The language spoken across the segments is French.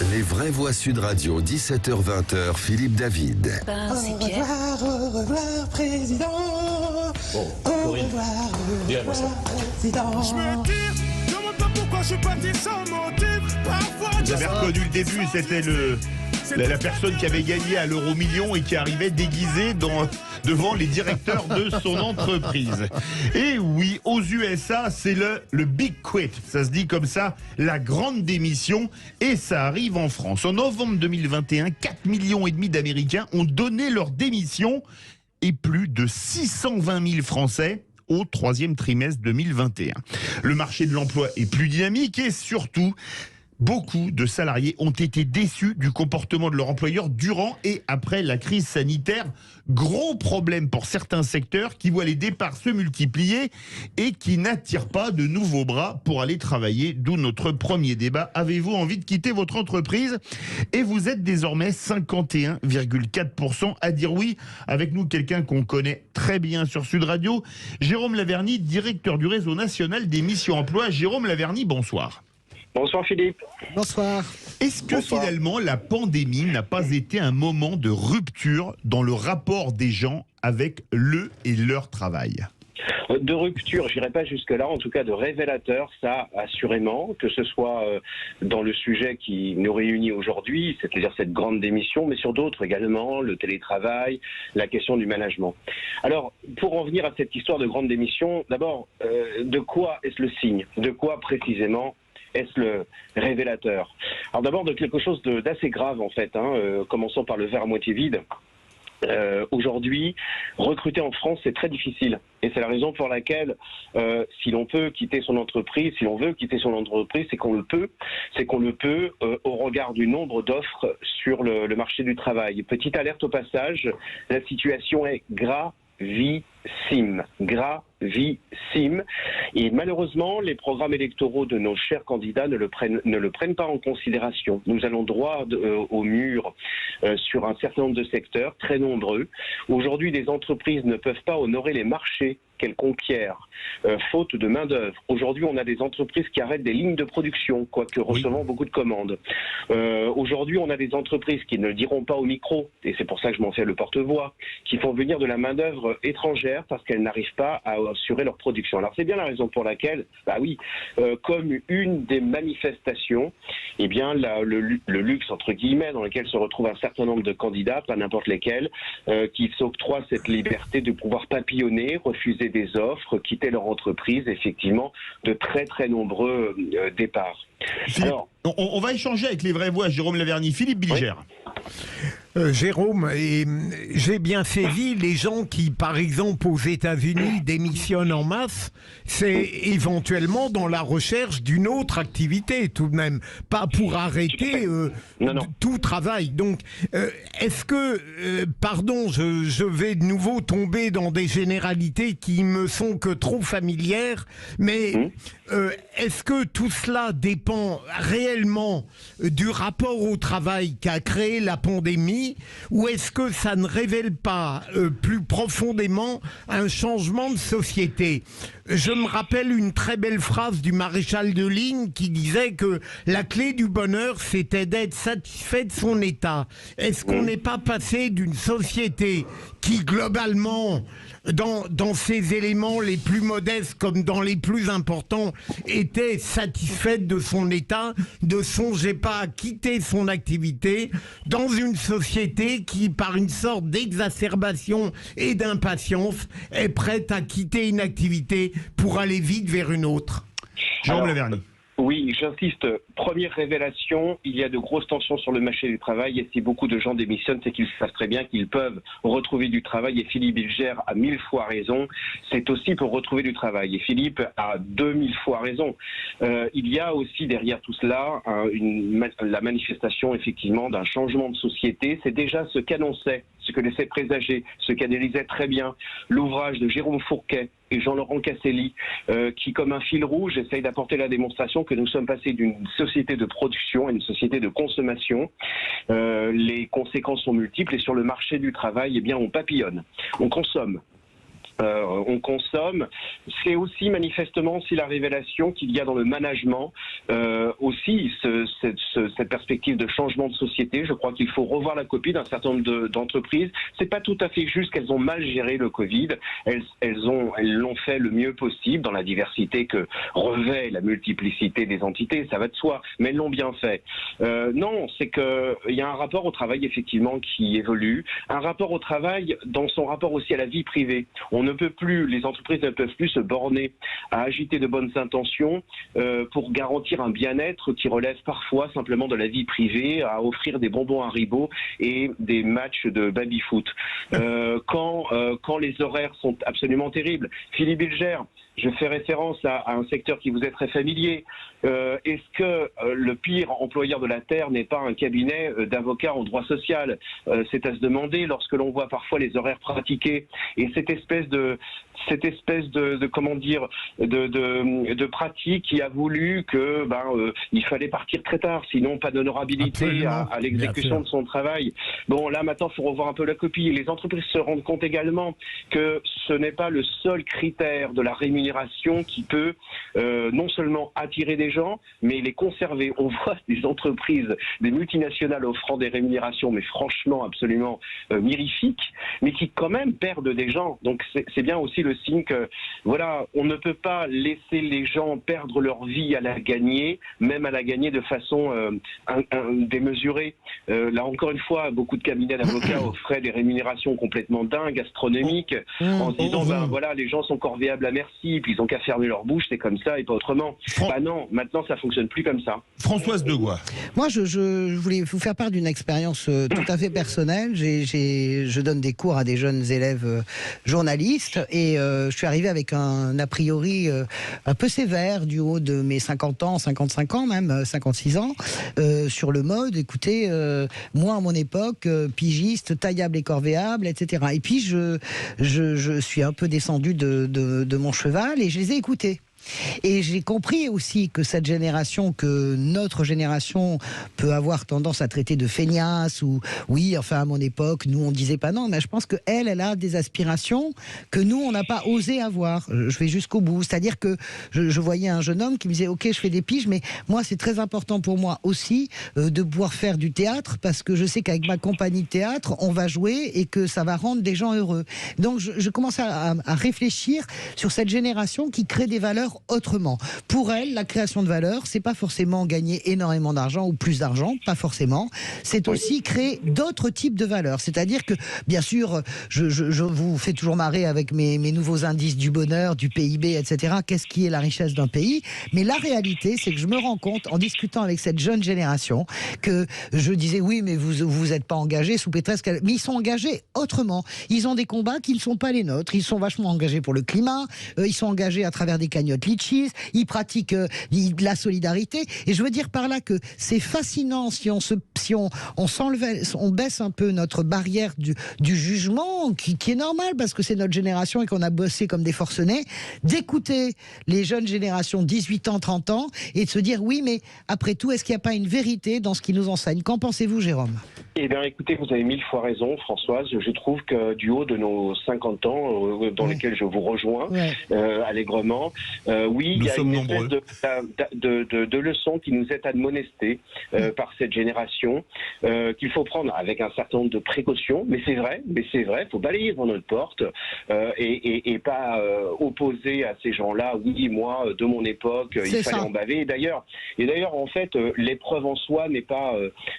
Les vraies voix Sud Radio, 17h-20h, Philippe David. C'est Pierre. Au revoir, président. Au revoir, président. Je me tire, je ne demande pas pourquoi je suis parti sans motif. Parfois, Vous avez reconnu le début, c'était la personne qui avait gagné à l'euro-million et qui arrivait déguisée devant les directeurs de son entreprise. Et oui, aux USA, c'est le Big Quit. Ça se dit comme ça, la grande démission. Et ça arrive en France. En novembre 2021, 4,5 millions d'Américains ont donné leur démission et plus de 620 000 Français au troisième trimestre 2021. Le marché de l'emploi est plus dynamique et surtout, beaucoup de salariés ont été déçus du comportement de leur employeur durant et après la crise sanitaire. Gros problème pour certains secteurs qui voient les départs se multiplier et qui n'attirent pas de nouveaux bras pour aller travailler. D'où notre premier débat. Avez-vous envie de quitter votre entreprise? Et vous êtes désormais 51,4% à dire oui. Avec nous, quelqu'un qu'on connaît très bien sur Sud Radio, Jérôme Laverny, directeur du réseau national des missions emploi. Jérôme Laverny, bonsoir. Bonsoir Philippe. Bonsoir. Est-ce que finalement la pandémie n'a pas été un moment de rupture dans le rapport des gens avec le et leur travail? De rupture, je n'irai pas jusque-là, en tout cas de révélateur, ça assurément, que ce soit dans le sujet qui nous réunit aujourd'hui, c'est-à-dire cette grande démission, mais sur d'autres également, le télétravail, la question du management. Alors, pour en venir à cette histoire de grande démission, d'abord, de quoi est-ce le signe? De quoi précisément est-ce le révélateur? Alors d'abord de quelque chose d'assez grave en fait, commençons par le verre à moitié vide. Aujourd'hui, recruter en France, c'est très difficile. Et c'est la raison pour laquelle, si l'on peut quitter son entreprise, si l'on veut quitter son entreprise, c'est qu'on le peut. C'est qu'on le peut au regard du nombre d'offres sur le marché du travail. Petite alerte au passage, la situation est gravissime. Et malheureusement, les programmes électoraux de nos chers candidats ne le prennent pas en considération. Nous allons droit au mur sur un certain nombre de secteurs, très nombreux. Aujourd'hui, les entreprises ne peuvent pas honorer les marchés qu'elles conquièrent, faute de main-d'œuvre. Aujourd'hui, on a des entreprises qui arrêtent des lignes de production, quoique recevant beaucoup de commandes. Aujourd'hui, on a des entreprises qui ne le diront pas au micro, et c'est pour ça que je m'en fais le porte-voix, qui font venir de la main-d'œuvre étrangère parce qu'elles n'arrivent pas à assurer leur production. Alors c'est bien la raison pour laquelle, comme une des manifestations, eh bien le luxe entre guillemets dans lequel se retrouvent un certain nombre de candidats, pas n'importe lesquels, qui s'octroient cette liberté de pouvoir papillonner, refuser des offres, quitter leur entreprise, effectivement, de très très nombreux départs. Philippe, alors, on va échanger avec les vraies voix, Jérôme Laverny. Philippe Bilger. Oui. Jérôme, j'ai bien saisi, les gens qui, par exemple, aux États-Unis, démissionnent en masse, c'est éventuellement dans la recherche d'une autre activité, tout de même, pas pour arrêter tout travail. Donc, est-ce que, pardon, je vais de nouveau tomber dans des généralités qui me sont que trop familières, mais est-ce que tout cela dépend réellement du rapport au travail qu'a créé la pandémie, ou est-ce que ça ne révèle pas plus profondément un changement de société? Je me rappelle une très belle phrase du maréchal de ligne qui disait que la clé du bonheur, c'était d'être satisfait de son état. Est-ce qu'on n'est pas passé d'une société qui, globalement, dans ses éléments les plus modestes comme dans les plus importants, était satisfaite de son état, ne songeait pas à quitter son activité, dans une société qui, par une sorte d'exacerbation et d'impatience, est prête à quitter une activité pour aller vite vers une autre? Jérôme Laverny. Oui, j'insiste. Première révélation, il y a de grosses tensions sur le marché du travail et si beaucoup de gens démissionnent, c'est qu'ils savent très bien qu'ils peuvent retrouver du travail et Philippe Bilger a 1000 fois raison. C'est aussi pour retrouver du travail et Philippe a 2000 fois raison. Il y a aussi derrière tout cela la manifestation effectivement d'un changement de société. C'est déjà ce qu'annonçait, ce que laissait présager, ce qu'analysait très bien l'ouvrage de Jérôme Fourquet et Jean-Laurent Casselli, qui, comme un fil rouge, essaye d'apporter la démonstration que nous sommes passés d'une société de production à une société de consommation. Les conséquences sont multiples et sur le marché du travail, eh bien, on papillonne, on consomme. on consomme. C'est aussi manifestement la révélation qu'il y a dans le management aussi cette perspective de changement de société. Je crois qu'il faut revoir la copie d'un certain nombre d'entreprises. C'est pas tout à fait juste qu'elles ont mal géré le Covid. Elles l'ont fait le mieux possible dans la diversité que revêt la multiplicité des entités, ça va de soi, mais elles l'ont bien fait. Non, c'est qu'il y a un rapport au travail effectivement qui évolue, un rapport au travail dans son rapport aussi à la vie privée. Les entreprises ne peuvent plus se borner à agiter de bonnes intentions pour garantir un bien-être qui relève parfois simplement de la vie privée, à offrir des bonbons Haribo et des matchs de baby-foot. Quand les horaires sont absolument terribles. Philippe Bilger, je fais référence à un secteur qui vous est très familier. Est-ce que le pire employeur de la Terre n'est pas un cabinet d'avocats en droit social? C'est à se demander lorsque l'on voit parfois les horaires pratiqués et cette espèce de comment dire de pratique qui a voulu que il fallait partir très tard, sinon pas d'honorabilité à l'exécution de son travail. Bon, là maintenant il faut revoir un peu la copie. Les entreprises se rendent compte également que ce n'est pas le seul critère de la rémunération qui peut non seulement attirer des gens, mais les conserver. On voit des entreprises, des multinationales offrant des rémunérations, mais franchement absolument mirifiques, mais qui quand même perdent des gens. Donc c'est bien aussi le signe que voilà, on ne peut pas laisser les gens perdre leur vie à la gagner, même à la gagner de façon démesurée. Là encore une fois, beaucoup de cabinets d'avocats offraient des rémunérations complètement dingues, astronomiques, en se disant voilà, les gens sont corvéables à merci, puis ils ont qu'à fermer leur bouche, c'est comme ça et pas autrement. Non, maintenant ça fonctionne plus comme ça. Françoise Degois. Moi, je voulais vous faire part d'une expérience tout à fait personnelle. Je donne des cours à des jeunes élèves journalistes et je suis arrivé avec un a priori un peu sévère du haut de mes 50 ans, 55 ans même, 56 ans, sur le mode, écoutez, moi à mon époque, pigiste, taillable et corvéable, etc. Et puis je suis un peu descendu de mon cheval et je les ai écoutés. Et j'ai compris aussi que cette génération, que notre génération peut avoir tendance à traiter de feignasse ou oui, enfin à mon époque, nous on disait pas non, mais je pense que elle a des aspirations que nous on n'a pas osé avoir. Je vais jusqu'au bout, c'est-à-dire que je voyais un jeune homme qui me disait ok, je fais des piges, mais moi c'est très important pour moi aussi de pouvoir faire du théâtre parce que je sais qu'avec ma compagnie de théâtre on va jouer et que ça va rendre des gens heureux. Donc je commence à réfléchir sur cette génération qui crée des valeurs autrement. Pour elle, la création de valeur, c'est pas forcément gagner énormément d'argent ou plus d'argent, pas forcément. C'est aussi créer d'autres types de valeurs. C'est-à-dire que, bien sûr, je vous fais toujours marrer avec mes nouveaux indices du bonheur, du PIB, etc. Qu'est-ce qui est la richesse d'un pays? Mais la réalité, c'est que je me rends compte, en discutant avec cette jeune génération, que je disais, oui, mais vous êtes pas engagés sous Pécresse, mais ils sont engagés autrement. Ils ont des combats qui ne sont pas les nôtres. Ils sont vachement engagés pour le climat, ils sont engagés à travers des cagnottes litchis, ils pratiquent la solidarité, et je veux dire par là que c'est fascinant si on baisse un peu notre barrière du jugement qui est normal parce que c'est notre génération et qu'on a bossé comme des forcenés, d'écouter les jeunes générations 18 ans, 30 ans et de se dire oui, mais après tout, est-ce qu'il n'y a pas une vérité dans ce qu'ils nous enseignent? Qu'en pensez-vous, Jérôme? Eh bien, écoutez, vous avez 1000 fois raison, Françoise. Je trouve que du haut de nos 50 ans, dans lesquels je vous rejoins allègrement, oui, il y a une espèce de leçon qui nous est admonestée par cette génération, qu'il faut prendre avec un certain nombre de précautions. Mais c'est vrai, il faut balayer devant notre porte et pas opposer à ces gens-là. Oui, moi, de mon époque, il fallait en baver. Et d'ailleurs, en fait, l'épreuve en soi n'est pas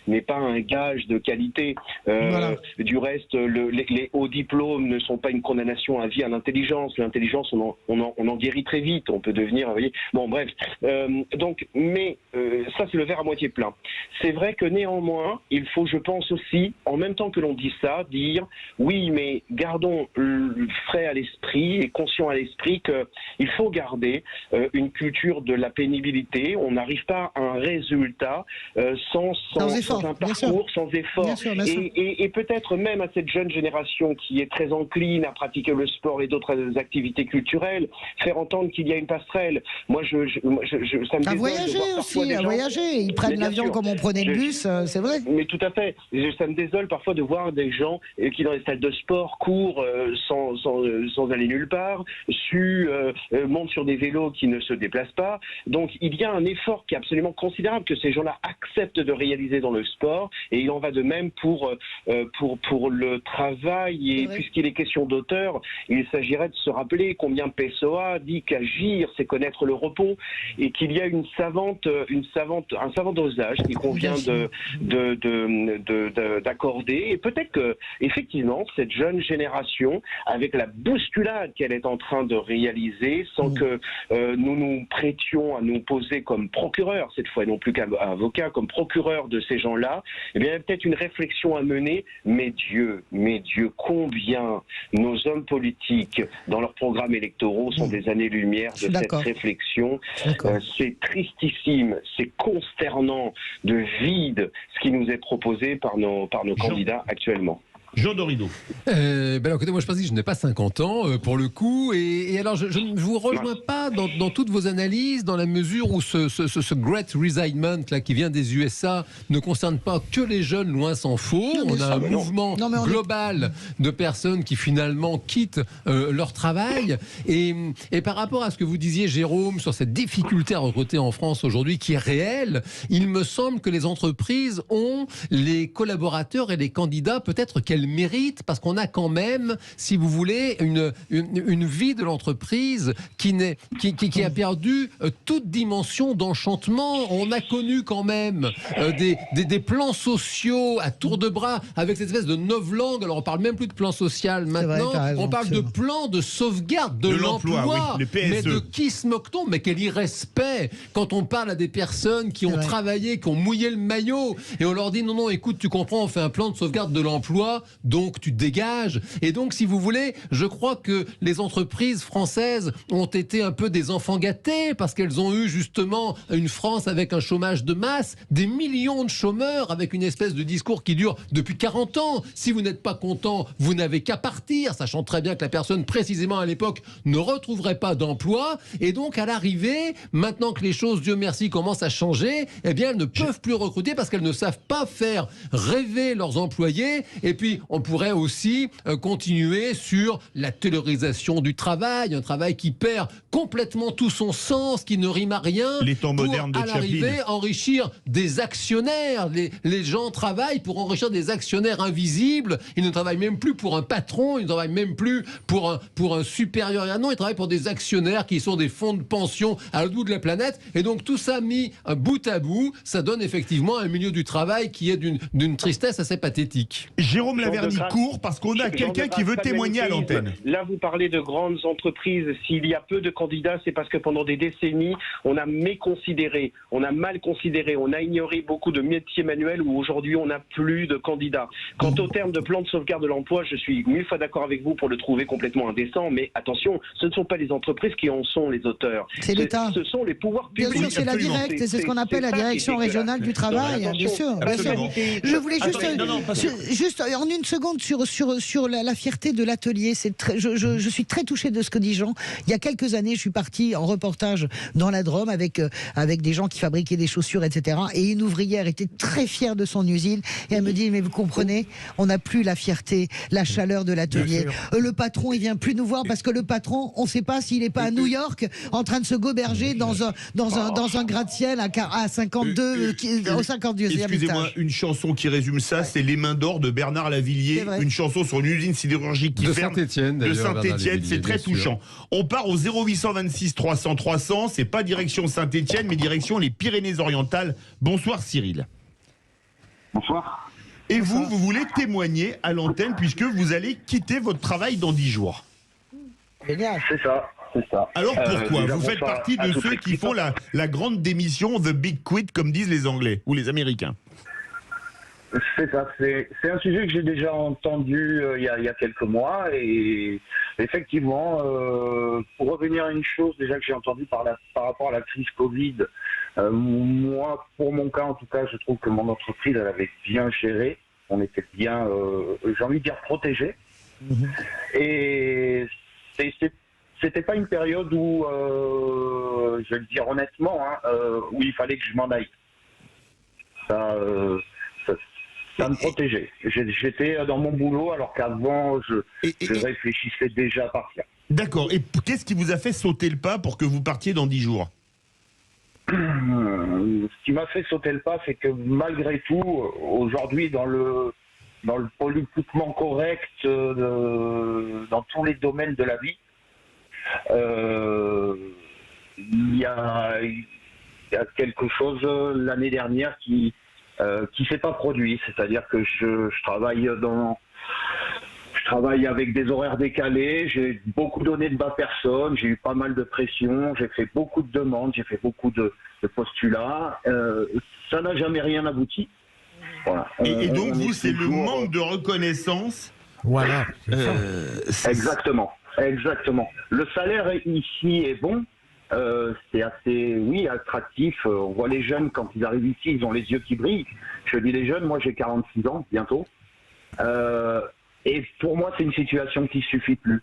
un gage de qualité. Du reste, les hauts diplômes ne sont pas une condamnation à vie à l'intelligence. L'intelligence, on en guérit très vite. On peut devenir, vous voyez. Bon, bref. Ça, c'est le verre à moitié plein. C'est vrai que néanmoins, il faut, je pense aussi, en même temps que l'on dit ça, dire oui, mais gardons frais à l'esprit et conscient à l'esprit qu'il faut garder une culture de la pénibilité. On n'arrive pas à un résultat sans un parcours, sans effort. fort. Bien sûr, bien sûr. Et peut-être même à cette jeune génération qui est très encline à pratiquer le sport et d'autres activités culturelles, faire entendre qu'il y a une passerelle. Moi, ça me désole de voyager voir parfois aussi, des à gens- voyager. Ils prennent Mais bien l'avion sûr. comme on prenait le bus, c'est vrai. Mais tout à fait. Ça me désole parfois de voir des gens qui, dans les salles de sport, courent sans aller nulle part, montent sur des vélos qui ne se déplacent pas. Donc, il y a un effort qui est absolument considérable que ces gens-là acceptent de réaliser dans le sport. Et il en va de même pour le travail. Et puisqu'il est question d'auteur, il s'agirait de se rappeler combien Pessoa dit qu'agir, c'est connaître le repos. Et qu'il y a un savant dosage qu'il convient d'accorder. Et peut-être que, effectivement, cette jeune génération, avec la bousculade qu'elle est en train de réaliser, sans que nous nous prêtions à nous poser comme procureur, cette fois, non plus qu'avocat, comme procureur de ces gens-là, eh bien, il y a peut-être une réflexion à mener. Mais Dieu, combien nos hommes politiques, dans leurs programmes électoraux, sont des années-lumière de cette réflexion. C'est tristissime, c'est consternant, de vide, ce qui nous est proposé par nos candidats actuellement. Jean Dorido. Alors, écoutez, moi je pense que je n'ai pas 50 ans pour le coup, et alors je ne vous rejoins pas dans toutes vos analyses, dans la mesure où ce Great Resignment là, qui vient des USA ne concerne pas que les jeunes, loin s'en faut. On a un mouvement global de personnes qui finalement quittent leur travail, et par rapport à ce que vous disiez, Jérôme, sur cette difficulté à recruter en France aujourd'hui qui est réelle, il me semble que les entreprises ont les collaborateurs et les candidats peut-être qu'elles méritent, parce qu'on a quand même, si vous voulez, une vie de l'entreprise qui a perdu toute dimension d'enchantement. On a connu quand même des plans sociaux à tour de bras avec cette espèce de novlangue. Alors on parle même plus de plan social maintenant, on parle de plan de sauvegarde de l'emploi. Oui, le PSE. Mais de qui se moque-t-on? Mais quel irrespect quand on parle à des personnes qui ont travaillé, qui ont mouillé le maillot, et on leur dit non, écoute, tu comprends, on fait un plan de sauvegarde de l'emploi, donc tu te dégages. Et donc, si vous voulez, je crois que les entreprises françaises ont été un peu des enfants gâtés, parce qu'elles ont eu justement une France avec un chômage de masse, des millions de chômeurs, avec une espèce de discours qui dure depuis 40 ans. Si vous n'êtes pas content, vous n'avez qu'à partir, sachant très bien que la personne, précisément à l'époque, ne retrouverait pas d'emploi. Et donc, à l'arrivée, maintenant que les choses, Dieu merci, commencent à changer, eh bien, elles ne peuvent plus recruter parce qu'elles ne savent pas faire rêver leurs employés. Et puis, on pourrait aussi continuer sur la taylorisation du travail, un travail qui perd complètement tout son sens, qui ne rime à rien. Les temps modernes de à l'arrivée, Chaplin. enrichir des actionnaires. Les gens travaillent pour enrichir des actionnaires invisibles. Ils ne travaillent même plus pour un patron, ils ne travaillent même plus pour un supérieur. Non, ils travaillent pour des actionnaires qui sont des fonds de pension à l'autre bout de la planète. Et donc tout ça mis bout à bout, ça donne effectivement un milieu du travail qui est d'une tristesse assez pathétique. Jérôme Laverny court parce qu'on a quelqu'un qui veut témoigner à l'antenne. Là, vous parlez de grandes entreprises. S'il y a peu de candidats, c'est parce que pendant des décennies, on a méconsidéré, on a mal considéré, on a ignoré beaucoup de métiers manuels où aujourd'hui on n'a plus de candidats. Quant au terme de plan de sauvegarde de l'emploi, je suis 1000 fois d'accord avec vous pour le trouver complètement indécent, mais attention, ce ne sont pas les entreprises qui en sont les auteurs. C'est l'État. Ce sont les pouvoirs publics. Bien sûr, c'est la directe, c'est ce qu'on appelle la direction régionale du travail, bien sûr. Je voulais juste en une seconde sur la fierté de l'atelier. Je suis très touchée de ce que dit Jean. Il y a quelques années, je suis partie en reportage dans la Drôme avec des gens qui fabriquaient des chaussures, etc. Et une ouvrière était très fière de son usine. Et elle me dit, mais vous comprenez, on n'a plus la fierté, la chaleur de l'atelier. Le patron, il vient plus nous voir parce que le patron, on ne sait pas s'il n'est pas à New York en train de se goberger dans un gratte-ciel à 52, au 52e étage. Excusez-moi, une chanson qui résume ça, c'est Les Mains d'Or de Bernard Lavillier, une chanson sur une usine sidérurgique qui ferme de Saint-Étienne, c'est très touchant. On part au 0826 300 300, c'est pas direction Saint-Étienne, mais direction les Pyrénées-Orientales. Bonsoir Cyril. Bonsoir. Et vous voulez témoigner à l'antenne puisque vous allez quitter votre travail dans 10 jours. Génial. C'est ça. Alors pourquoi vous faites partie de ceux qui font la grande démission, the big quit, comme disent les Anglais ou les Américains? C'est ça, c'est un sujet que j'ai déjà entendu il y a quelques mois, et effectivement, pour revenir à une chose déjà que j'ai entendue par rapport à la crise Covid, moi, pour mon cas en tout cas, je trouve que mon entreprise, elle avait bien géré. On était bien, j'ai envie de dire, protégés. Et c'était pas une période où, je vais le dire honnêtement, où il fallait que je m'en aille. Ça me protégeait. J'étais dans mon boulot alors qu'avant, je réfléchissais déjà à partir. D'accord. Et qu'est-ce qui vous a fait sauter le pas pour que vous partiez dans 10 jours ? Ce qui m'a fait sauter le pas, c'est que malgré tout, aujourd'hui, dans le politiquement correct, dans tous les domaines de la vie, il y a quelque chose l'année dernière qui s'est pas produit. C'est-à-dire que je travaille avec des horaires décalés, j'ai beaucoup donné de bas personnes, j'ai eu pas mal de pression, j'ai fait beaucoup de demandes, j'ai fait beaucoup de postulats. Ça n'a jamais rien abouti. Voilà. Et donc vous, c'est le manque de reconnaissance. Voilà. Exactement. Le salaire ici est bon. C'est assez, attractif. On voit les jeunes quand ils arrivent ici, ils ont les yeux qui brillent. Je dis les jeunes, moi j'ai 46 ans bientôt. Et pour moi, c'est une situation qui suffit plus.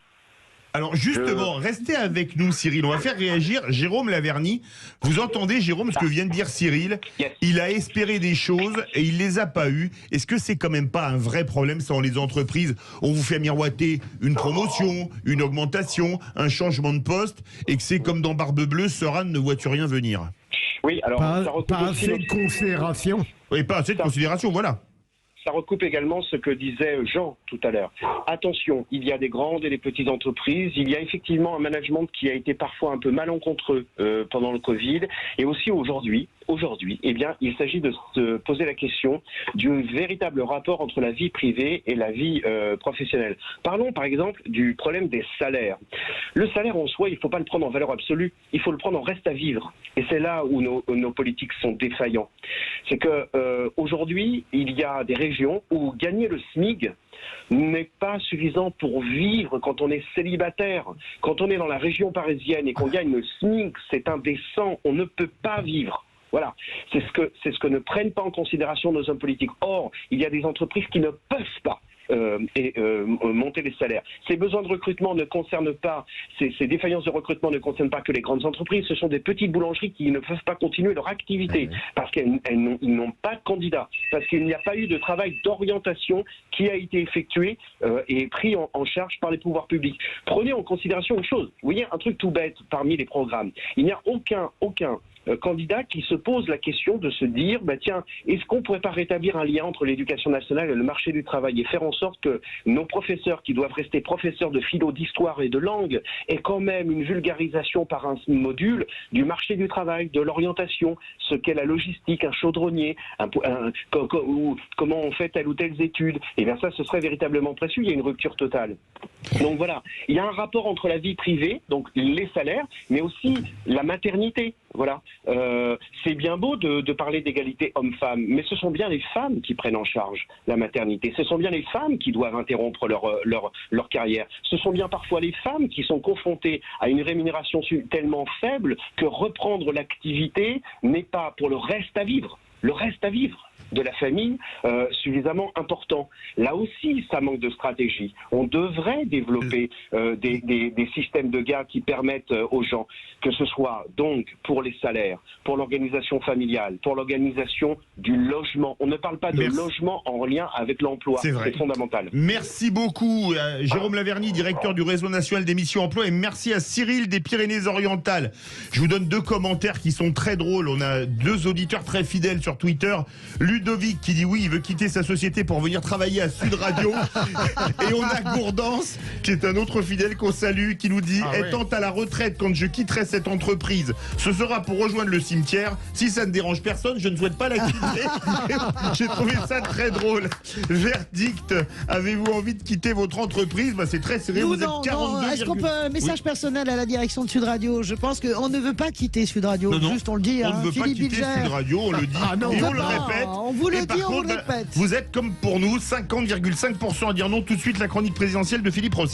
Alors justement, restez avec nous, Cyril. On va faire réagir Jérôme Laverny. Vous entendez, Jérôme, ce que vient de dire Cyril ? Il a espéré des choses et il les a pas eues. Est-ce que c'est quand même pas un vrai problème ça, dans les entreprises ? On vous fait miroiter une promotion, une augmentation, un changement de poste, et que c'est comme dans Barbe Bleue, Sœur Anne ne vois-tu rien venir ? Oui, alors pas assez de considération. Oui, pas assez de considération, voilà. Ça recoupe également ce que disait Jean tout à l'heure. Attention, il y a des grandes et des petites entreprises. Il y a effectivement un management qui a été parfois un peu malencontreux pendant le Covid. Et aussi aujourd'hui, eh bien, il s'agit de se poser la question d'un véritable rapport entre la vie privée et la vie professionnelle. Parlons par exemple du problème des salaires. Le salaire en soi, il ne faut pas le prendre en valeur absolue. Il faut le prendre en reste à vivre. Et c'est là où nos politiques sont défaillants. C'est que aujourd'hui, il y a des régions où gagner le SMIC n'est pas suffisant pour vivre quand on est célibataire. Quand on est dans la région parisienne et qu'on gagne le SMIC, c'est indécent, on ne peut pas vivre. Voilà, c'est ce que ne prennent pas en considération nos hommes politiques. Or, il y a des entreprises qui ne peuvent pas monter les salaires. Ces besoins de recrutement ne concernent pas, ces défaillances de recrutement ne concernent pas que les grandes entreprises, ce sont des petites boulangeries qui ne peuvent pas continuer leur activité parce qu'ils n'ont pas de candidats, parce qu'il n'y a pas eu de travail d'orientation qui a été effectué et pris en charge par les pouvoirs publics. Prenez en considération une chose, vous voyez, un truc tout bête parmi les programmes. Il n'y a aucun candidat qui se pose la question de se dire, tiens, est-ce qu'on ne pourrait pas rétablir un lien entre l'éducation nationale et le marché du travail et faire en sorte que nos professeurs qui doivent rester professeurs de philo, d'histoire et de langue aient quand même une vulgarisation par un module du marché du travail, de l'orientation, ce qu'est la logistique, un chaudronnier, comment on fait telle ou telle étude. Et bien ça, ce serait véritablement précieux, il y a une rupture totale. Donc voilà, il y a un rapport entre la vie privée, donc les salaires, mais aussi la maternité. Voilà, c'est bien beau de parler d'égalité homme-femme, mais ce sont bien les femmes qui prennent en charge la maternité. Ce sont bien les femmes qui doivent interrompre leur carrière. Ce sont bien parfois les femmes qui sont confrontées à une rémunération tellement faible que reprendre l'activité n'est pas pour le reste à vivre de la famille suffisamment important. Là aussi, ça manque de stratégie. On devrait développer des systèmes de gains qui permettent aux gens, que ce soit donc pour les salaires, pour l'organisation familiale, pour l'organisation du logement. On ne parle pas de logement en lien avec l'emploi. C'est fondamental. Merci beaucoup Jérôme Laverny, directeur du Réseau national des missions emploi, et merci à Cyril des Pyrénées-Orientales. Je vous donne 2 commentaires qui sont très drôles. On a 2 auditeurs très fidèles sur Twitter. Ludovic qui dit oui, il veut quitter sa société pour venir travailler à Sud Radio. Et on a Gourdance, qui est un autre fidèle qu'on salue, qui nous dit étant à la retraite quand je quitterai cette entreprise, ce sera pour rejoindre le cimetière. Si ça ne dérange personne, je ne souhaite pas la quitter. J'ai trouvé ça très drôle. Verdict, avez-vous envie de quitter votre entreprise ? C'est très sérieux, vous êtes 42. Est-ce qu'on peut un message personnel à la direction de Sud Radio ? Je pense qu'on ne veut pas quitter Sud Radio, juste on le dit. On ne veut pas quitter Sud Radio, on le dit et on le répète. On vous le et dit, par on contre, vous le répète. Vous êtes comme pour nous, 50,5% à dire non. Tout de suite, la chronique présidentielle de Philippe Rossi.